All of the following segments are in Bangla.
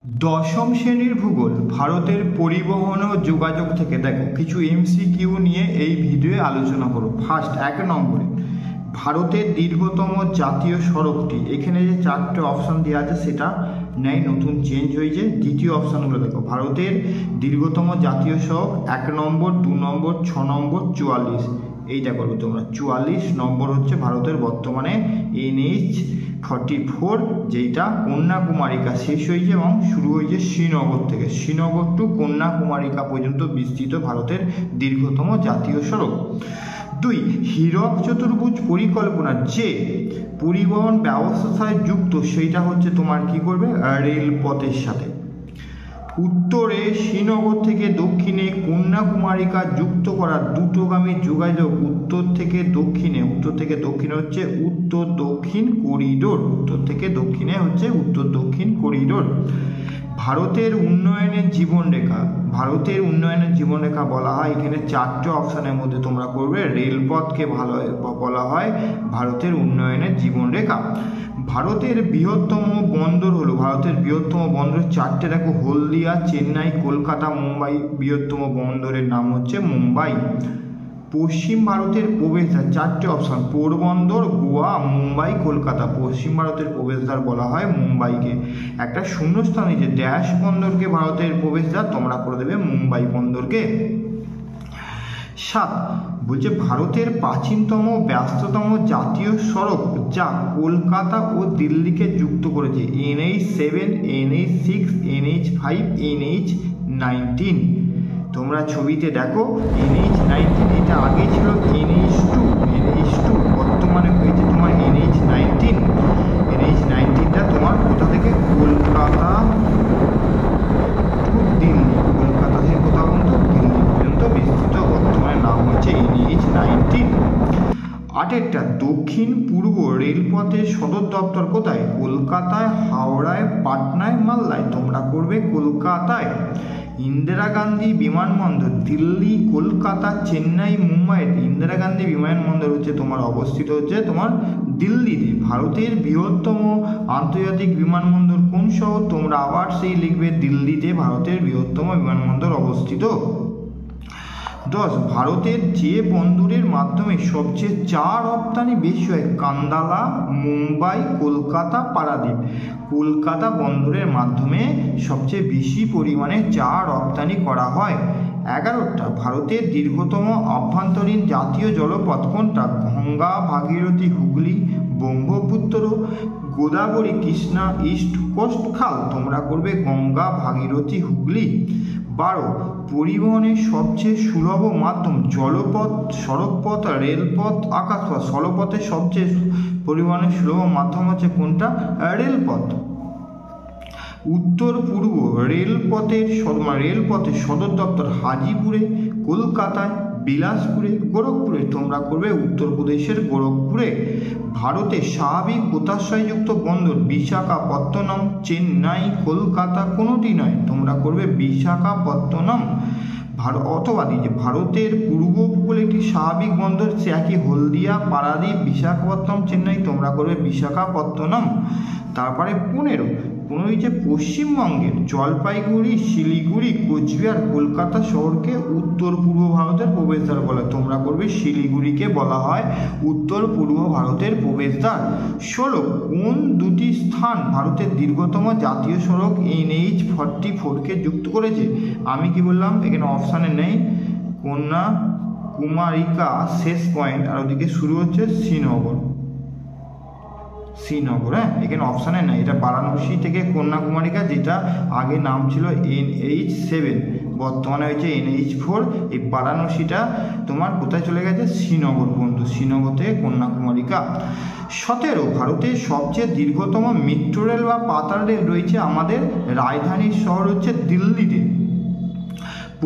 দশম শ্রেণীর ভূগোল ভারতের পরিবহন ও যোগাযোগ থেকে দেখো কিছু এমসিকিউ নিয়ে এই ভিডিওয়ে আলোচনা করো। ফার্স্ট 1 নম্বরে ভারতের দীর্ঘতম জাতীয় সড়কটি, এখানে যে 4টে অপশান দেওয়া আছে সেটা নেই, নতুন চেঞ্জ হয়েছে। দ্বিতীয় অপশানগুলো দেখো, ভারতের দীর্ঘতম জাতীয় সড়ক 1 নম্বর, 2 নম্বর, 6 নম্বর, 44। এইটা করবে তোমরা। 44 নম্বর হচ্ছে ভারতের বর্তমানে NH-44, যেটা কন্যাকুমারিকা শেষ হয়েছে এবং শুরু হয়েছে শ্রীনগর থেকে। শ্রীনগর টু কন্যাকুমারিকা পর্যন্ত বিস্তৃত ভারতের দীর্ঘতম জাতীয় সড়ক। 2, হীরক চতুর্ভুজ পরিকল্পনা যে পরিবহন ব্যবস্থার সাথে যুক্ত সেইটা হচ্ছে তোমার কি করবে, রেলপথের সাথে। উত্তরে শ্রীনগর থেকে দক্ষিণে কন্যাকুমারিকা যুক্ত করা দ্রুতগামী যোগাযোগ উত্তর থেকে দক্ষিণে হচ্ছে উত্তর দক্ষিণ করিডোর। উত্তর থেকে দক্ষিণে হচ্ছে উত্তর দক্ষিণ করিডোর। ভারতের উন্নয়নের জীবনরেখা, ভারতের উন্নয়নের জীবনরেখা বলা হয়, এখানে 4টে অপশানের মধ্যে তোমরা করবে রেলপথকে ভালো বলা হয় ভারতের উন্নয়নের জীবনরেখা। ভারতের বৃহত্তম বন্দর হলো, ভারতের বৃহত্তম বন্দর 4টে দেখো, হলদিয়া, চেন্নাই, কলকাতা, মুম্বাই। বৃহত্তম বন্দরের নাম হচ্ছে মুম্বাই। পশ্চিম ভারতের প্রবেশদ্বার 4টে অপশান, পোরবন্দর, গোয়া, মুম্বাই, কলকাতা। পশ্চিম ভারতের প্রবেশদ্বার বলা হয় মুম্বাইকে। একটা শূন্যস্থান নিচে ড্যাশ বন্দরকে ভারতের প্রবেশদ্বার, তোমরা করে দেবে মুম্বাই বন্দরকে। 7, বলছে ভারতের প্রাচীনতম ব্যস্ততম জাতীয় সড়ক যা কলকাতা ও দিল্লিকে যুক্ত করেছে, NH7, NH6, NH5, NH19। তোমরা ছবিতে দেখো NH19, এটা আগে ছিল NH2, বর্তমানে হয়েছে তোমার NH19। NH19টা তোমার কোথা থেকে, কলকাতা টু দিল্লি, কলকাতা থেকে কোথাও পর্যন্ত, দিল্লি পর্যন্ত বিস্তৃত, বর্তমানে নাম হচ্ছে NH19। 8, দক্ষিণ পূর্ব রেলপথের সদর দপ্তর কোথায়, কলকাতায়, হাওড়ায়, পাটনায়, মালদায়। তোমরা করবে কলকাতায়। ইন্দিরা গান্ধী বিমানবন্দর দিল্লি, কলকাতা, চেন্নাই, মুম্বাই। ইন্দিরা গান্ধী বিমানবন্দর হচ্ছে তোমার অবস্থিত হচ্ছে তোমার দিল্লিতে। ভারতের বৃহত্তম আন্তর্জাতিক বিমানবন্দর কোন শহর, তোমরা আবার সেই লিখবে দিল্লিতে ভারতের বৃহত্তম বিমানবন্দর অবস্থিত। 10, ভারতের যে বন্দরের মাধ্যমে সবচেয়ে চা রপ্তানি বেশি হয়, কান্দালা, মুম্বাই, কলকাতা, পারাদ্বীপ। কলকাতা বন্দরের মাধ্যমে সবচেয়ে বেশি পরিমাণে চা রপ্তানি করা হয়। 11, ভারতের দীর্ঘতম আভ্যন্তরীণ জাতীয় জলপথ কোনটা, গঙ্গা, ভাগীরথী, হুগলি, ব্রহ্মপুত্র, গোদাবরী, কৃষ্ণা, ইস্ট কোস্ট খাল। তোমরা করবে গঙ্গা, ভাগীরথী, হুগলি। 12, পরিবহনের সবচেয়ে সুলভ মাধ্যম, জলপথ, সড়কপথ, রেলপথ, আকাশপথ। স্থলপথের সবচেয়ে পরিবহনের সুলভ মাধ্যম হচ্ছে কোনটা, রেলপথ। উত্তর পূর্ব রেলপথের সদর দপ্তর হাজিপুরে, কলকাতায়, বিলাসপুরে, গোরখপুরে। তোমরা করবে উত্তরপ্রদেশের গোরখপুরে। ভারতের স্বাভাবিক পোতাশ্রয়যুক্ত বন্দর বিশাখাপত্তনম, চেন্নাই, কলকাতা, কোনোটি নয়। তোমরা করবে বিশাখাপত্তনম। অথবা যে ভারতের পূর্ব উপকূলে একটি স্বাভাবিক বন্দর, সে একই হলদিয়া, পারাদ্বীপ, বিশাখাপত্তনম, চেন্নাই। তোমরা করবে বিশাখাপত্তনম। তারপরে 15 যে পশ্চিমবঙ্গের জলপাইগুড়ি, শিলিগুড়ি, কোচবিহার, কলকাতা শহরকে উত্তর পূর্ব ভারতের প্রবেশদ্বার বলে। তোমরা করবে শিলিগুড়িকে বলা হয় উত্তর পূর্ব ভারতের প্রবেশদ্বার। 16, কোন দুটি স্থান ভারতের দীর্ঘতম জাতীয় সড়ক NH-44কে যুক্ত করেছে? আমি কি বললাম, এখানে অপশানে নেই, কন্যাকুমারিকা শেষ পয়েন্ট, আর ওদিকে শুরু হচ্ছে শ্রীনগর। হ্যাঁ, এখানে অপশানে নেই। এটা বারাণসী থেকে কন্যাকুমারিকা, যেটা আগে নাম ছিল NH7, বর্তমানে হয়েছে NH4। এই বারাণসীটা তোমার কোথায় চলে গেছে, শ্রীনগর পর্যন্ত। শ্রীনগর থেকে কন্যাকুমারিকা। 17, ভারতের সবচেয়ে দীর্ঘতম মেট্রো রেল বা পাতাল রেল রয়েছে আমাদের রাজধানীর শহর হচ্ছে দিল্লিতে।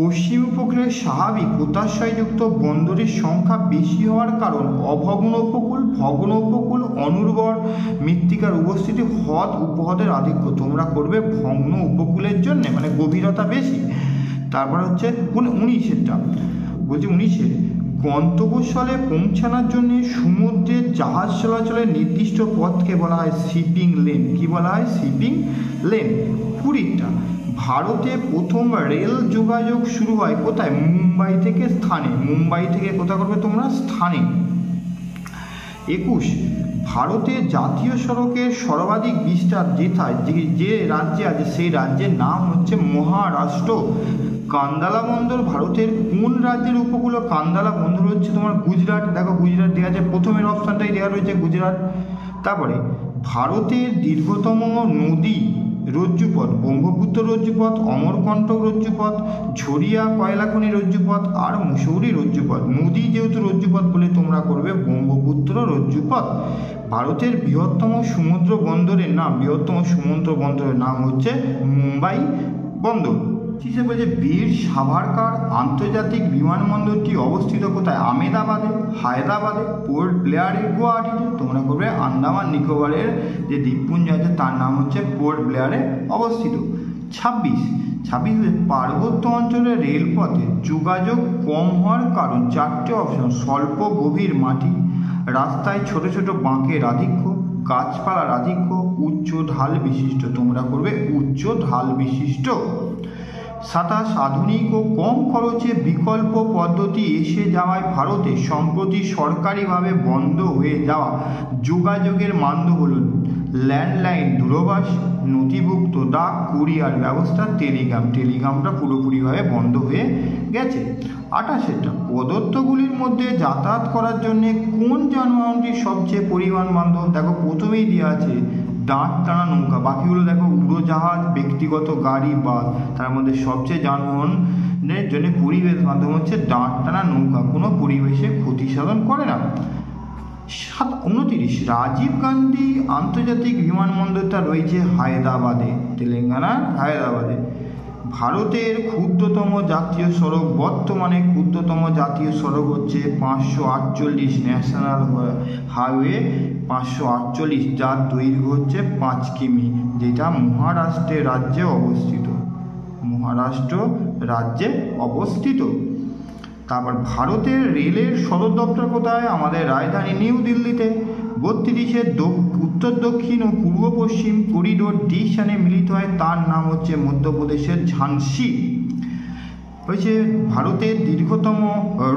পশ্চিম উপকূলের স্বাভাবিক পোতাশ্রয়যুক্ত বন্দরের সংখ্যা বেশি হওয়ার কারণ, অভগ্ন উপকূল, ভগ্ন উপকূল, অনুর্বর মৃত্তিকার উপস্থিতি, হ্রদ উপহ্রদের আধিক্য। তোমরা করবে ভগ্ন উপকূলের জন্য, মানে গভীরতা বেশি। তারপর হচ্ছে 19টা, বলছি 19, গন্তব্যস্থলে পৌঁছানোর জন্য সমুদ্রের জাহাজ চলাচলের নির্দিষ্ট পথকে বলা হয় শিপিং লেন। কি বলা হয়? Shipping lane. 20টা ভারতে প্রথম রেল যোগাযোগ শুরু হয় কোথায়? মুম্বাই থেকে স্থানে। মুম্বাই থেকে কোথায় করবে তোমরা? স্থানে। 21 ভারতের জাতীয় সড়কের সর্বাধিক বিস্তার যেথায় যে রাজ্যে আছে সেই রাজ্যের নাম হচ্ছে মহারাষ্ট্র। কান্দালা বন্দর ভারতের কোন রাজ্যের উপকূল? কান্দালা বন্দর হচ্ছে তোমার গুজরাট। দেখো গুজরাট দেওয়া আছে, প্রথমের অপশানটাই দেওয়া রয়েছে গুজরাট। তারপরে ভারতের দীর্ঘতম নদী রজ্জুপথ ব্রহ্মপুত্র রজ্জুপথ, অমরকণ্টক রজ্জুপথ, ঝরিয়া কয়লাখনি রজ্জুপথ আর মুসৌরি রজ্জুপথ। নদী যেহেতু রজ্জুপথ বলে তোমরা করবে ব্রহ্মপুত্র রজ্জুপথ। ভারতের বৃহত্তম সমুদ্র বন্দরের নাম হচ্ছে মুম্বাই বন্দর। হিসেবে বলছে বীর সাভারকার আন্তর্জাতিক বিমানবন্দরটি অবস্থিত কোথায়? আহমেদাবাদে, হায়দ্রাবাদে, পোর্ট ব্লেয়ারে, গুয়াহাটিতে। তোমরা করবে আন্দামান নিকোবরের যে দ্বীপপুঞ্জ আছে তার নাম হচ্ছে পোর্ট ব্লেয়ারে অবস্থিত। 26 পার্বত্য অঞ্চলে রেলপথে যোগাযোগ কম হওয়ার কারণ? 4টে অপশন। স্বল্প গভীর মাটি, রাস্তায় ছোট ছোট বাঁকের আধিক্য, গাছপালার আধিক্য, উচ্চ ঢাল বিশিষ্ট। তোমরা করবে উচ্চ ঢাল বিশিষ্ট। 27 আধুনিক ও কম খরচে বিকল্প পদ্ধতি এসে যাওয়ায় ভারতে সম্প্রতি সরকারিভাবে বন্ধ হয়ে যাওয়া যোগাযোগের মাধ্যম হল ল্যান্ডলাইন দূরভাষ, নথিভুক্ত ডাক, কুরিয়ার ব্যবস্থা, টেলিগ্রামটা পুরোপুরিভাবে বন্ধ হয়ে গেছে। 28 প্রদত্তগুলির মধ্যে যাতায়াত করার জন্য কোন যানবাহনটি সবচেয়ে পরিমাণ বান্ধব? দেখো প্রথমেই দেওয়া আছে দাঁড় টানা নৌকা, বাকিগুলো দেখো উড়োজাহাজ, ব্যক্তিগত গাড়ি, বাস। তার মধ্যে সবচেয়ে যানবাহনের জন্য পরিবেশ মাধ্যম হচ্ছে দাঁড় টানা নৌকা, কোনো পরিবেশে ক্ষতি সাধন করে না। 29 রাজীব গান্ধী আন্তর্জাতিক বিমানবন্দরটা রয়েছে হায়দ্রাবাদে, তেলেঙ্গানার হায়দ্রাবাদে। ভারতের ক্ষুদ্রতম জাতীয় সড়ক, বর্তমানে ক্ষুদ্রতম জাতীয় সড়ক হচ্ছে 548 ন্যাশনাল হাইওয়ে 548, যার দৈর্ঘ্য হচ্ছে 5 কিমি, যেটা মহারাষ্ট্র রাজ্যে অবস্থিত। তারপর ভারতের রেলের সদর দপ্তর কোথায়? আমাদের রাজধানী নিউ দিল্লিতে। 32 উত্তর দক্ষিণ ও পূর্ব পশ্চিম করিডোর ডিশনে মিলিত হয়, তার নাম হচ্ছে মধ্যপ্রদেশের ঝান্সি। হয়েছে ভারতের দীর্ঘতম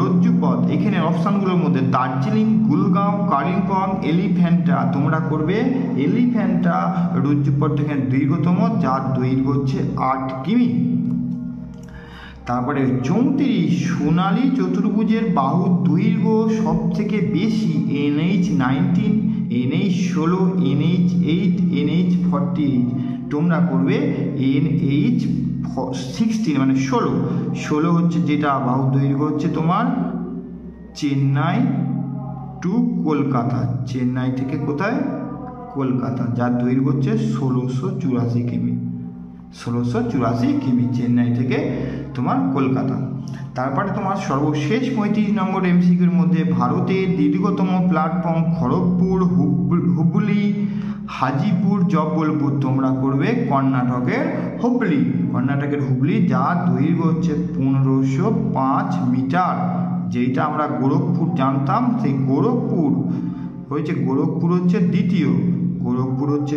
রজ্জুপথ, এখানে অপশানগুলোর মধ্যে দার্জিলিং, গুলগাঁও, কালিম্পং, এলিফ্যান্টা। তোমরা করবে এলিফ্যান্টা রজ্জুপথ এখানে দীর্ঘতম, যার দৈর্ঘ্য হচ্ছে 8 কিমি। তারপরে 34 সোনালী চতুর্ভুজের বাহুর দৈর্ঘ্য সব থেকে বেশি? NH19, NH16, NH8, NH48। তোমরা করবে NH16 মানে 16 হচ্ছে যেটা বাহুর দৈর্ঘ্য হচ্ছে তোমার চেন্নাই টু কলকাতা, চেন্নাই থেকে কোথায়? কলকাতা, যার দৈর্ঘ্য হচ্ছে 1684 কিমি। 1684 কিমি চেন্নাই থেকে তোমার কলকাতা। তারপরে তোমার সর্বশেষ 35 নম্বর এমসিকিউর মধ্যে ভারতের দীর্ঘতম প্ল্যাটফর্ম খড়গপুর, হুবলি, হাজিপুর, জব্বলপুর। তোমরা করবে কর্ণাটকের হুবলি, যার দৈর্ঘ্য হচ্ছে 1505 মিটার। যেটা আমরা গোরখপুর জানতাম, সেই গোরখপুর হচ্ছে দ্বিতীয়, গোরখপুর হচ্ছে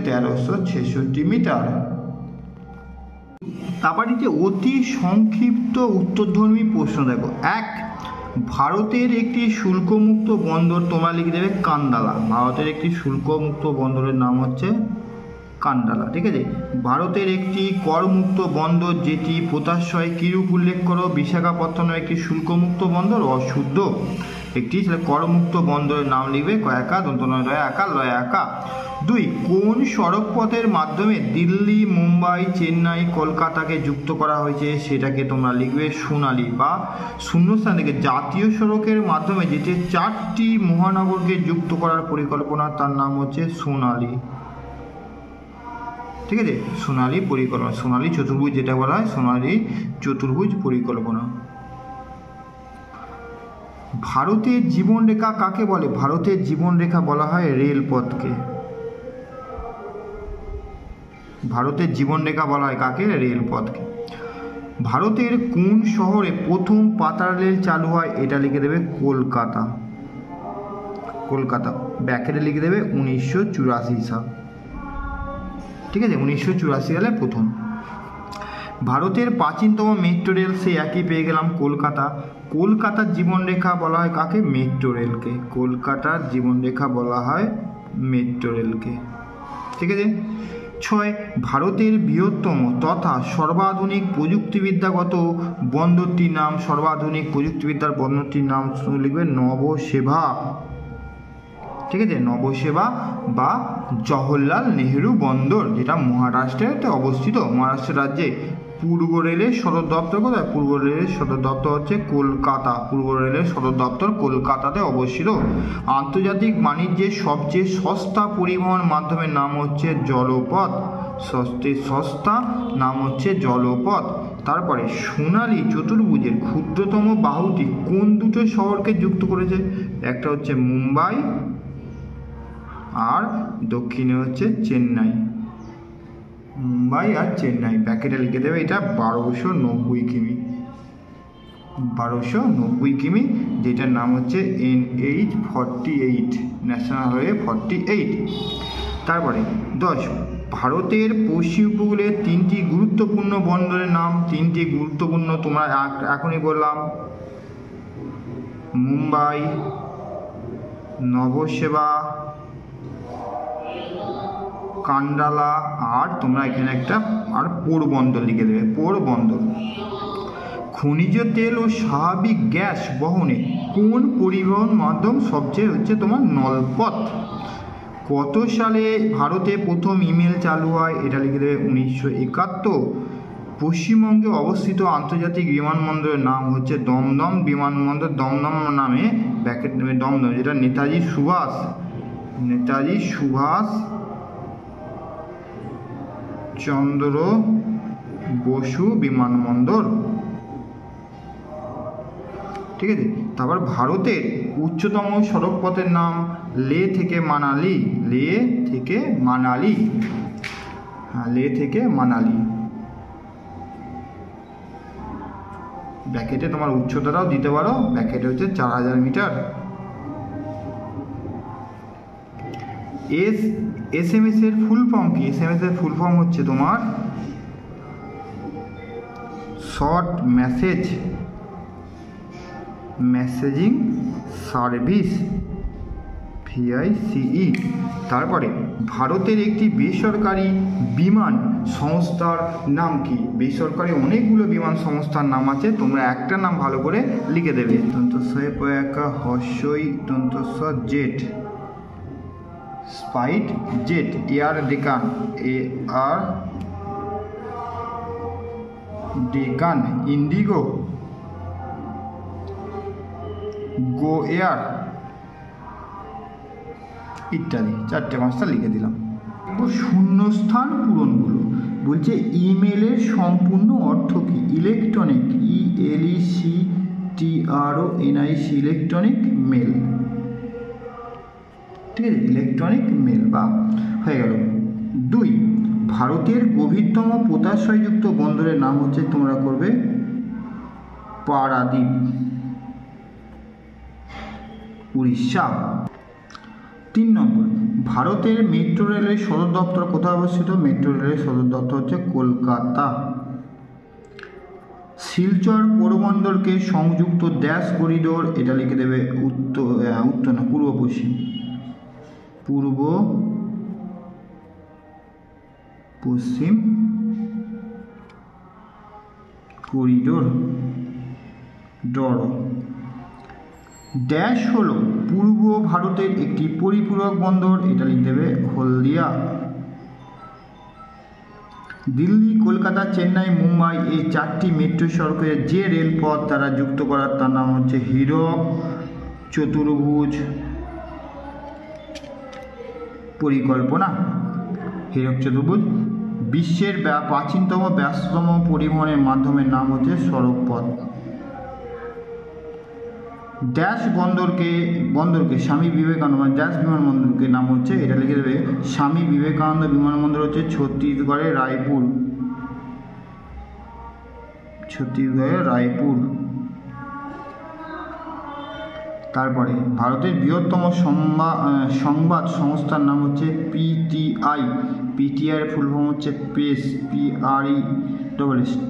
1366 মিটার। তারপরে যে অতি সংক্ষিপ্ত উত্তরধর্মী প্রশ্ন দেখো। 1 ভারতের একটি শুল্কমুক্ত বন্দর, তোমরা লিখে দেবে কান্দালা। ভারতের একটি শুল্কমুক্ত বন্দরের নাম হচ্ছে কান্দালা, ঠিক আছে। ভারতের একটি করমুক্ত বন্দর যেটি পোতাশ্রয় কিরূপ উল্লেখ করো? বিশাখাপত্তনম একটি শুল্কমুক্ত বন্দর, অশুদ্ধ একটি করমুক্ত বন্দরের নাম লিখবে কয়াকা, দন্তনয় একা, লয় একা। 2 কোন সড়ক পথের মাধ্যমে দিল্লি, মুম্বাই, চেন্নাই, কলকাতাকে যুক্ত করা হয়েছে? সেটাকে তোমরা লিখবে সোনালী, বা শূন্যস্থান থেকে জাতীয় সড়কের মাধ্যমে যেটি 4টি মহানগরকে যুক্ত করার পরিকল্পনা, তার নাম হচ্ছে সোনালী, ঠিক আছে। সোনালী পরিকল্পনা, সোনালী চতুর্ভুজ যেটা বলা হয়, সোনালী চতুর্ভুজ পরিকল্পনা। ভারতের জীবনরেখা কাকে বলে? ভারতের জীবনরেখা বলা হয় রেলপথকে। ভারতের জীবনরেখা বলা হয় কাকে? রেলপথকে। ভারতের কোন শহরে প্রথম পাতাল রেল চালু হয়? এটা লিখে দেবে কলকাতা, ব্যাকেটে লিখে দেবে 1984 সাল। ঠিক আছে, 1984 সালে প্রথম। ভারতের প্রাচীনতম মেট্রো রেল সে একই পেয়ে গেলাম, কলকাতা। কলকাতার জীবনরেখা বলা হয় কাকে? মেট্রো রেলকে। কলকাতার জীবনরেখা বলা হয় মেট্রো রেলকে। ঠিক আছে। 6, ভারতের বৃহত্তম তথা সর্বাধুনিক প্রযুক্তিবিদ্যাগত বন্দরটির নাম। সর্বাধুনিক প্রযুক্তিবিদ্যার বন্দরটির নাম লিখবে নবসেবা। ঠিক আছে, নবসেবা বা জওহরলাল নেহেরু বন্দর, যেটা মহারাষ্ট্রেতে অবস্থিত, মহারাষ্ট্র রাজ্যে। পূর্ব রেলের সদর দপ্তর কোথায়? পূর্ব রেলের সদর দপ্তর হচ্ছে কলকাতা। পূর্ব রেলের সদর দপ্তর কলকাতাতে অবস্থিত। আন্তর্জাতিক বাণিজ্যের সবচেয়ে সস্তা পরিবহন মাধ্যমের নাম হচ্ছে জলপথ। সস্তা নাম হচ্ছে জলপথ। তারপরে সোনালী চতুর্ভুজের ক্ষুদ্রতম বাহুটি কোন দুটো শহরকে যুক্ত করেছে? একটা হচ্ছে মুম্বাই আর দক্ষিণে হচ্ছে চেন্নাই। মুম্বাই আর চেন্নাই। ব্যাকেটে লিখে দেবে এটা 1290 কিমি। 1290 কিমি, যেটার নাম হচ্ছে NH48, ন্যাশনাল হাইওয়ে 48। তারপরে 10, ভারতের পশ্চিম উপকূলের 3টি গুরুত্বপূর্ণ বন্দরের নাম। 3টি গুরুত্বপূর্ণ তোমরা এখনই বললাম, মুম্বাই, নবসেবা, কান্ডালা, আর তোমরা এখানে একটা আর পোরবন্দর লিখে দেবে, পোরবন্দর। খনিজ তেল ও স্বাভাবিক গ্যাস বহনে কোন পরিবহন মাধ্যম সবচেয়ে হচ্ছে তোমার নলপথ। কত সালে ভারতে প্রথম ইমেল চালু হয়? এটা লিখে দেবে 1971। পশ্চিমবঙ্গে অবস্থিত আন্তর্জাতিক বিমানবন্দরের নাম হচ্ছে দমদম বিমানবন্দর। দমদম নামে ব্যাকেট নেবে দমদম, যেটা নেতাজি সুভাষ চন্দ্র বসু বিমানবন্দর। ঠিক আছে। তারপর ভারতের উচ্চতম সড়ক পথের নাম লে থেকে মানালি। লে থেকে মানালি, হ্যাঁ, লে থেকে মানালি। ব্যাকেটে তোমার উচ্চতাটাও দিতে পারো, ব্যাকেটে হচ্ছে 4000 মিটার। SMS এর ফুল ফর্ম কি? SMS এর ফুল ফর্ম হচ্ছে তোমার শর্ট মেসেজিং সার্ভিস, VICE। তারপরে ভারতের একটি বেসরকারি বিমান সংস্থার নাম কি? বেসরকারি অনেকগুলো বিমান সংস্থার নাম আছে, তোমরা একটা নাম ভালো করে লিখে দেবে। দন্তস্বয়ে পয়াকা হর্ষই দন্তস্ব Jet, SpiceJet. Air Deccan, AR Deccan. IndiGo, Go Air ইত্যাদি। 4-5টা লিখে দিলাম। শূন্যস্থান পূরণগুলো বলছে ইমেলের সম্পূর্ণ অর্থ কি? Electronic, ELECTRONIC, electronic mail. ঠিক আছে, ইলেকট্রনিক মেল বা হয়ে গেল। 2, ভারতের গভীরতম পোতাশ্রয়যুক্ত বন্দরের নাম হচ্ছে, তোমরা করবে পারাদ্বীপ, উড়িষ্যা। 3 নম্বর, ভারতের মেট্রো রেলের সদর দপ্তর কোথায় অবস্থিত? মেট্রো রেলের সদর দপ্তর হচ্ছে কলকাতা। শিলচর পোরবন্দরকে সংযুক্ত ড্যাশ করিডোর, এটা লিখে দেবে পূর্ব পশ্চিম করিডোর। ড্যাশ হলো পূর্ব ভারতের একটি পরিপূরক বন্দর, এটা লিখে দেবে হলদিয়া। দিল্লি, কলকাতা, চেন্নাই, মুম্বাই এই 4টি মেট্রো সড়কের যে রেলপথ দ্বারা যুক্ত করার তার নাম হচ্ছে হীরক চতুর্ভুজ পরিকল্পনা। হীরক চতুর্ভুজ। বিশ্বের প্রাচীনতম ব্যস্ততম পরিবহনের মাধ্যমের নাম হচ্ছে সড়কপথ। ড্যাশ বন্দরকে স্বামী বিবেকানন্দ, ড্যাশ বিমানবন্দরকে নাম হচ্ছে, এটা লিখে দেবে স্বামী বিবেকানন্দ বিমানবন্দর হচ্ছে ছত্তিশগড়ের রায়পুর। তারপরে ভারতের বৃহত্তম সংবাদ সংস্থার নাম হচ্ছে PTI, পিটিআর ফুল ফর্ম হচ্ছে pace,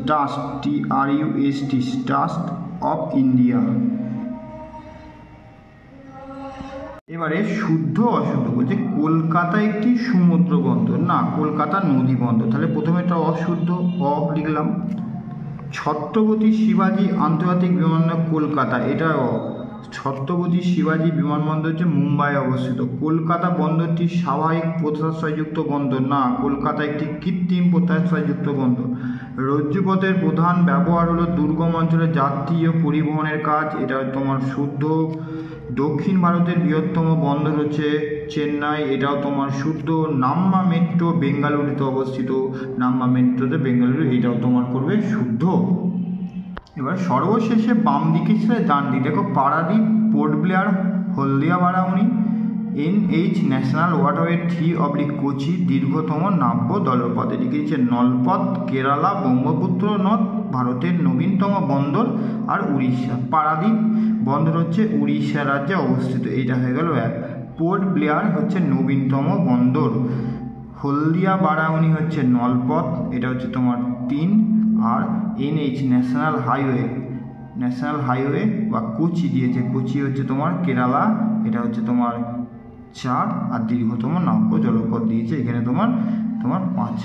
trust, trust of India. এবারে শুদ্ধ অশুদ্ধ বলছে কলকাতা একটি সমুদ্র বন্দর, না কলকাতা নদী বন্দর। তাহলে প্রথমে একটা অশুদ্ধ লিখলাম। ছত্রপতি শিবাজী আন্তর্জাতিক বিমানবন্দর কলকাতা, এটা ছত্রপতি শিবাজী বিমানবন্দর হচ্ছে মুম্বাই অবস্থিত। কলকাতা বন্দরটি স্বাভাবিক প্রত্যাশ্রয়যুক্ত বন্দর, না কলকাতা একটি কৃত্রিম প্রত্যাশ্রয়যুক্ত বন্দর। রজ্জুপথের প্রধান ব্যবহার হলো দুর্গম অঞ্চলে যাত্রী ও পরিবহনের কাজ, এটা তোমার শুদ্ধ। দক্ষিণ ভারতের বৃহত্তম বন্দর হচ্ছে চেন্নাই, এটাও তোমার শুদ্ধ। নাম্বা মেট্রো বেঙ্গালুরুতে অবস্থিত, নাম্বা মেট্রোতে বেঙ্গালুরু, এটাও তোমার করবে শুদ্ধ। এবার সর্বশেষে বাম দিকে ছিল ডান দিকে, দেখো পারাদ্বীপ, পোর্ট ব্লেয়ার, হলদিয়া Barauni, NH national waterway 3 Kochi দীর্ঘতম নাব্য জলপথ। এটিকে দিচ্ছে নলপথ। কেরালা ব্রহ্মপুত্র নদ ভারতের নবীনতম বন্দর। আর উড়িষ্যা পারাদ্বীপ বন্দর হচ্ছে উড়িষ্যা রাজ্যে অবস্থিত, এইটা হয়ে গেল 1। পোর্ট ব্লেয়ার হচ্ছে নবীনতম বন্দর। হলদিয়া বারাউনি হচ্ছে নলপথ, এটা হচ্ছে তোমার 3। আর NH ন্যাশনাল হাইওয়ে বা কোচি দিয়েছে, কোচি হচ্ছে তোমার কেরালা, এটা হচ্ছে তোমার 4। আর দীর্ঘতম নাব্য জলপথ দিয়েছে এখানে তোমার 5।